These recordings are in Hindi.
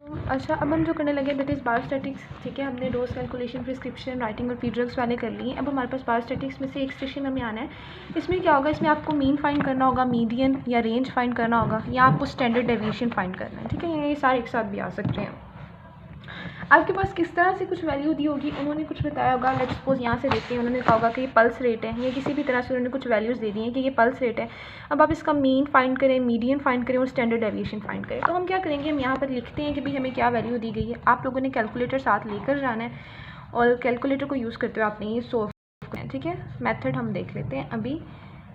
अच्छा, अब हम जो करने लगे दैट इज़ बायोस्टैटिक्स। ठीक है, हमने डोज कैलकुलेशन, प्रिस्क्रिप्शन, राइटिंग और फीड ड्रग्स वाले कर लिए। अब हमारे पास बायोस्टैटिक्स में से एक स्टेशन हमें आना है। इसमें क्या होगा, इसमें आपको मीन फाइंड करना होगा, मीडियन या रेंज फाइंड करना होगा, या आपको स्टैंडर्ड डेविएशन फाइंड करना है। ठीक है, ये सारे एक साथ भी आ सकते हैं। आपके पास किस तरह से कुछ वैल्यू दी होगी, उन्होंने कुछ बताया होगा। लेट्स सपोज यहाँ से देखते हैं, उन्होंने कहा होगा कि ये पल्स रेट है, या किसी भी तरह से उन्होंने कुछ वैल्यूज़ दे दी हैं कि ये पल्स रेट है। अब आप इसका मीन फाइंड करें, मीडियन फाइंड करें और स्टैंडर्ड डेविएशन फाइंड करें। तो हम क्या करेंगे, हम यहाँ पर लिखते हैं कि भाई हमें क्या वैल्यू दी गई है। आप लोगों ने कैलकुलेटर साथ लेकर जाना है और कैलकुलेटर को यूज़ करते हुए आपने ये सॉल्व करना है। ठीक है, मैथड हम देख लेते हैं। अभी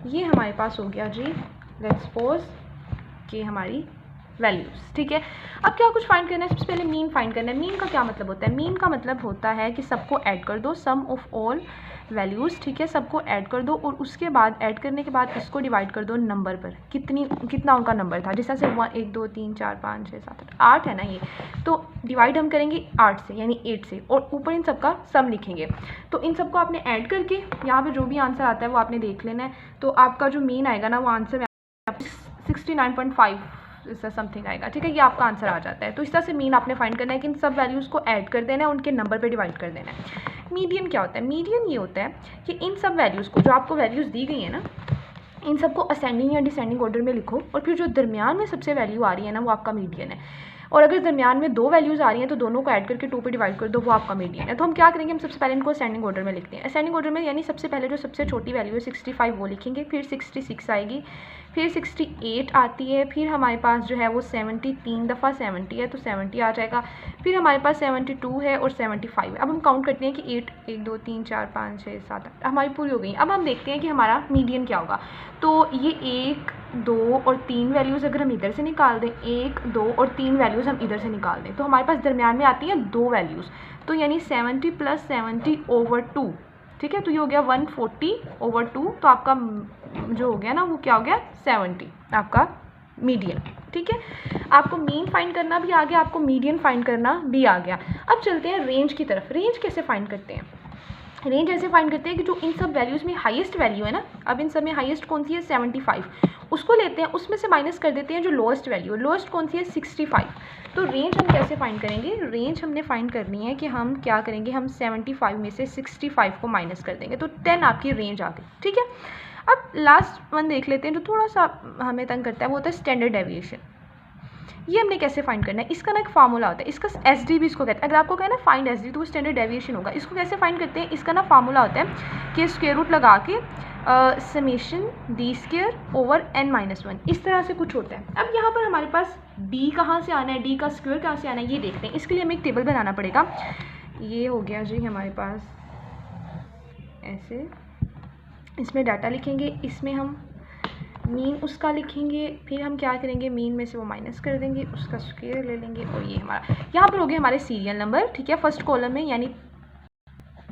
ये हमारे पास हो गया जी, लेट्स सपोज कि हमारी वैल्यूज़। ठीक है, अब क्या कुछ फाइंड करना है, सबसे पहले मीन फाइंड करना है। मीन का क्या मतलब होता है, मीन का मतलब होता है कि सबको ऐड कर दो, सम ऑफ ऑल वैल्यूज़। ठीक है, सबको ऐड कर दो और उसके बाद ऐड करने के बाद इसको डिवाइड कर दो नंबर पर, कितना उनका नंबर था। जैसे 1 2 3 4 5 6 7 8 है ना ये, तो डिवाइड हम करेंगे 8 से यानी 8 से, और ऊपर इन सबका सम लिखेंगे। तो इन सबको आपने ऐड करके यहाँ पर जो भी आंसर आता है वो आपने देख लेना है। तो आपका जो मीन आएगा ना, वो आंसर 69.5 इससे समथिंग आएगा। ठीक है, ये आपका आंसर आ जाता है। तो इस तरह से मीन आपने फाइंड करना है कि इन सब वैल्यूज़ को ऐड कर देना है, उनके नंबर पे डिवाइड कर देना है। मीडियन क्या होता है, मीडियन ये होता है कि इन सब वैल्यूज़ को, जो आपको वैल्यूज़ दी गई है ना, इन सबको असेंडिंग या डिसेंडिंग ऑर्डर में लिखो, और फिर जो दरमियान में सबसे वैल्यू आ रही है ना, वो आपका मीडियन है। और अगर दरमियान में 2 वैल्यूज़ आ रही हैं तो दोनों को ऐड करके 2 पे डिवाइड कर दो, वो आपका मीडियन है। तो हम क्या करेंगे, हम सबसे पहले इनको असेंडिंग ऑर्डर में लिखते हैं। असेंडिंग ऑर्डर में यानी सबसे पहले जो सबसे छोटी वैल्यू है 65 वो लिखेंगे, फिर 66 आएगी, फिर 68 आती है, फिर हमारे पास जो है वो 70, 3 दफ़ा 70 है तो 70 आ जाएगा, फिर हमारे पास 72 है और 75 है। अब हम काउंट करते हैं कि 1 2 3 4 5 6 7 8 हमारी पूरी हो गई। अब हम देखते हैं कि हमारा मीडियन क्या होगा। तो ये 1 2 और 3 वैल्यूज़ अगर हम इधर से निकाल दें, 1 2 और 3 वैल्यूज़ हम इधर से निकाल दें, तो हमारे पास दरमियान में आती हैं 2 वैल्यूज़, तो यानी 70 + 70/2। ठीक है, तो ये हो गया 140/2। तो आपका जो हो गया ना, वो क्या हो गया, 70 आपका मीडियन। ठीक है, आपको मीन फाइंड करना भी आ गया, आपको मीडियन फाइंड करना भी आ गया। अब चलते हैं रेंज की तरफ। रेंज कैसे फाइंड करते हैं, रेंज ऐसे फाइंड करते हैं कि जो इन सब वैल्यूज़ में हाईएस्ट वैल्यू है ना, अब इन सब में हाईएस्ट कौन सी है, 75, उसको लेते हैं, उसमें से माइनस कर देते हैं जो लोएस्ट वैल्यू है। लोएस्ट कौन सी है, 65। तो रेंज हम कैसे फाइंड करेंगे, रेंज हमने फाइंड करनी है कि हम क्या करेंगे, हम 75 में से 65 को माइनस कर देंगे, तो 10 आपकी रेंज आ गई। ठीक है, अब लास्ट वन देख लेते हैं जो थोड़ा सा हमें तंग करता है, वो होता है स्टैंडर्ड डेविएशन। ये हमने कैसे फाइंड करना है, इसका ना एक फार्मूला होता है, इसका SD भी इसको कहते हैं। अगर आपको कहना है फाइंड SD तो वो स्टैंडर्ड डेविएशन होगा। इसको कैसे फाइंड करते हैं, इसका ना फार्मूला होता है कि स्क्वायर रूट लगा के समेशन d²/n-1, इस तरह से कुछ होता है। अब यहाँ पर हमारे पास d कहाँ से आना है, d का स्क्वायर कहाँ से आना है, ये देखते हैं। इसके लिए हमें एक टेबल बनाना पड़ेगा। ये हो गया जी हमारे पास ऐसे, इसमें डाटा लिखेंगे, इसमें हम मीन उसका लिखेंगे, फिर हम क्या करेंगे, मीन में से वो माइनस कर देंगे, उसका स्क्वायर ले लेंगे, और ये हमारा यहाँ पर हो गए हमारे सीरियल नंबर। ठीक है, फर्स्ट कॉलम में यानी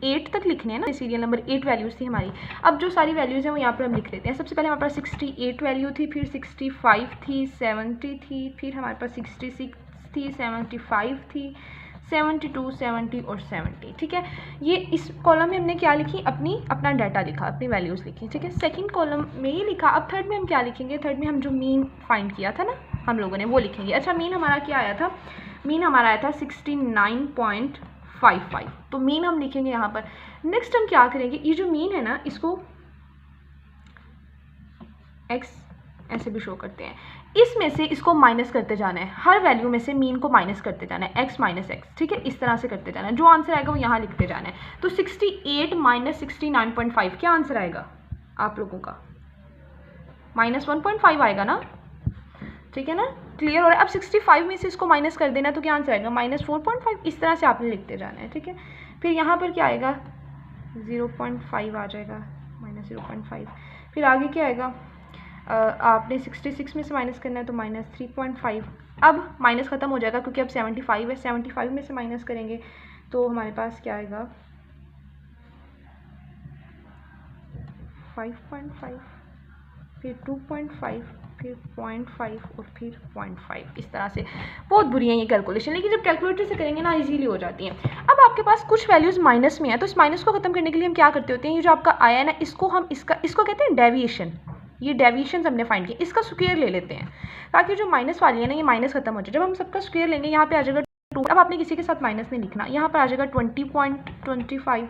8 तक लिखने हैं ना, सीरियल नंबर 8 वैल्यूज़ थी हमारी। अब जो सारी वैल्यूज़ हैं वो यहाँ पर हम लिख लेते हैं। सबसे पहले हमारे पास 68 वैल्यू थी, फिर 65 थी, 70 थी, फिर हमारे पास 66 थी, 75 थी, 72 70 और 70। ठीक है, ये इस कॉलम में हमने क्या लिखी, अपना डाटा लिखा, अपनी वैल्यूज़ लिखी। ठीक है, सेकंड कॉलम में ये लिखा। अब थर्ड में हम क्या लिखेंगे, थर्ड में हम जो मीन फाइंड किया था ना हम लोगों ने, वो लिखेंगे। अच्छा, मीन हमारा क्या आया था, मीन हमारा आया था 69.55, तो मीन हम लिखेंगे यहाँ पर। नेक्स्ट हम क्या करेंगे, ये जो मीन है ना, इसको x ऐसे भी शो करते हैं, इसमें से इसको माइनस करते जाना है, हर वैल्यू में से मीन को माइनस करते जाना है, x - x। ठीक है, इस तरह से करते जाना है, जो आंसर आएगा वो यहाँ लिखते जाना है। तो 68 - 69.5 क्या आंसर आएगा आप लोगों का, -1.5 आएगा ना। ठीक है ना, क्लियर हो रहा है। अब 65 में से इसको माइनस कर देना, तो क्या आंसर आएगा, -4.5। इस तरह से आपने लिखते जाना है। ठीक है, फिर यहाँ पर क्या आएगा, 0.5 आ जाएगा, -0.5। फिर आगे क्या आएगा, आपने 66 में से माइनस करना है तो -3.5। अब माइनस ख़त्म हो जाएगा क्योंकि अब 75 है, 75 में से माइनस करेंगे तो हमारे पास क्या आएगा, 5.5, फिर 2.5, फिर 0.5 और फिर 0.5। इस तरह से बहुत बुरी है ये कैलकुलेशन, लेकिन जब कैलकुलेटर से करेंगे ना इजीली हो जाती हैं। अब आपके पास कुछ वैल्यूज़ माइनस में है, तो इस माइनस को ख़त्म करने के लिए हम क्या करते होते हैं, ये जो आपका आया है ना, इसको हम इसको कहते हैं डेविएशन। ये डेविएशन हमने फाइंड किया, इसका स्क्वायर ले लेते हैं ताकि जो माइनस वाली है ना, ये माइनस खत्म हो जाए। जब हम सबका स्क्वायर लेंगे, यहाँ पे आ जाएगा 2। अब आपने किसी के साथ माइनस नहीं लिखना, यहाँ पर आ जाएगा 20.25,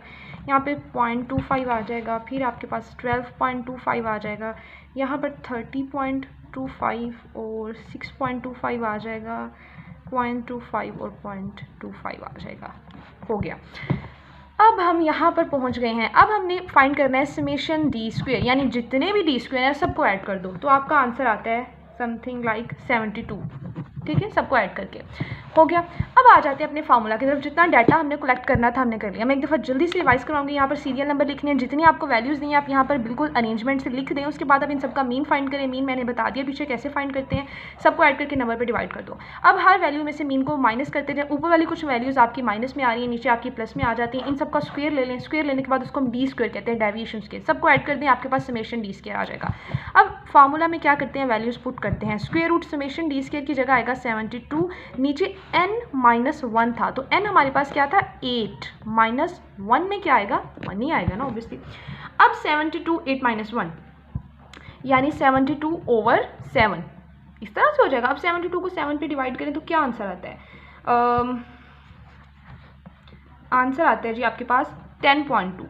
यहाँ पे 0.25 आ जाएगा, फिर आपके पास 12.25 आ जाएगा, यहाँ पर 30.25 और 6.25 आ जाएगा, 0.25 और 0.25 आ जाएगा। हो गया। अब हम यहाँ पर पहुँच गए हैं। अब हमने फाइंड करना है समेशन डी स्क्वेयर, यानी जितने भी डी स्क्वेयर हैं सबको ऐड कर दो, तो आपका आंसर आता है समथिंग लाइक 72। ठीक है, सबको ऐड करके हो गया। अब आ जाते हैं अपने फार्मूला की तरफ। जितना डाटा हमने कलेक्ट करना था हमने कर लिया। मैं एक दफ़ा जल्दी से रिवाइज कराऊंगी। यहाँ पर सीरियल नंबर लिखने हैं, जितनी आपको वैल्यूज़ दी हैं आप यहाँ पर बिल्कुल अरेंजमेंट से लिख दें। उसके बाद आप इन सबका मीन फाइंड करें। मीन मैंने बता दिया पीछे कैसे फाइंड करते हैं, सबको ऐड करके नंबर पर डिवाइड कर दो। अब हर वैल्यू में से मीन को माइनस करते जाए। ऊपर वाली कुछ वैल्यूज़ आपकी माइनस में आ रही है, नीचे आपकी प्लस में आ जाती हैं। इन सबका स्क्वायर ले लें। स्क्वायर लेने के बाद उसको हम डी स्क्वायर कहते हैं, डेविएशन स्क्वायर। सबको ऐड कर दें, आपके पास समेशन डी स्क्वायर आ जाएगा। अब फार्मूला में क्या करते हैं, वैल्यूज़ पुट करते हैं। Square root summation d square की जगह आएगा 72, नीचे n-1 था, तो n हमारे पास क्या था 8, -1 में क्या आएगा 1 ही आएगा ना ऑब्वियसली। अब 72 8 - 1 यानी 72/7 इस तरह से हो जाएगा। अब 72 को 7 पे डिवाइड करें तो क्या आंसर आता है, आंसर आता है जी आपके पास 10.2।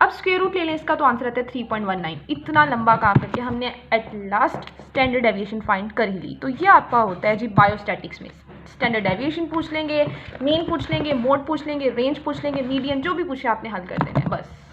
अब स्क्वायर रूट ले लें इसका तो आंसर आता है 3.19। इतना लंबा काम करके हमने at last standard deviation find कर ही ली। तो ये आपका होता है जी बायोस्टैटिक्स में। स्टैंडर्ड डेविएशन पूछ लेंगे, मीन पूछ लेंगे, मोड पूछ लेंगे, रेंज पूछ लेंगे, मीडियन, जो भी पूछे आपने हल कर देना है बस।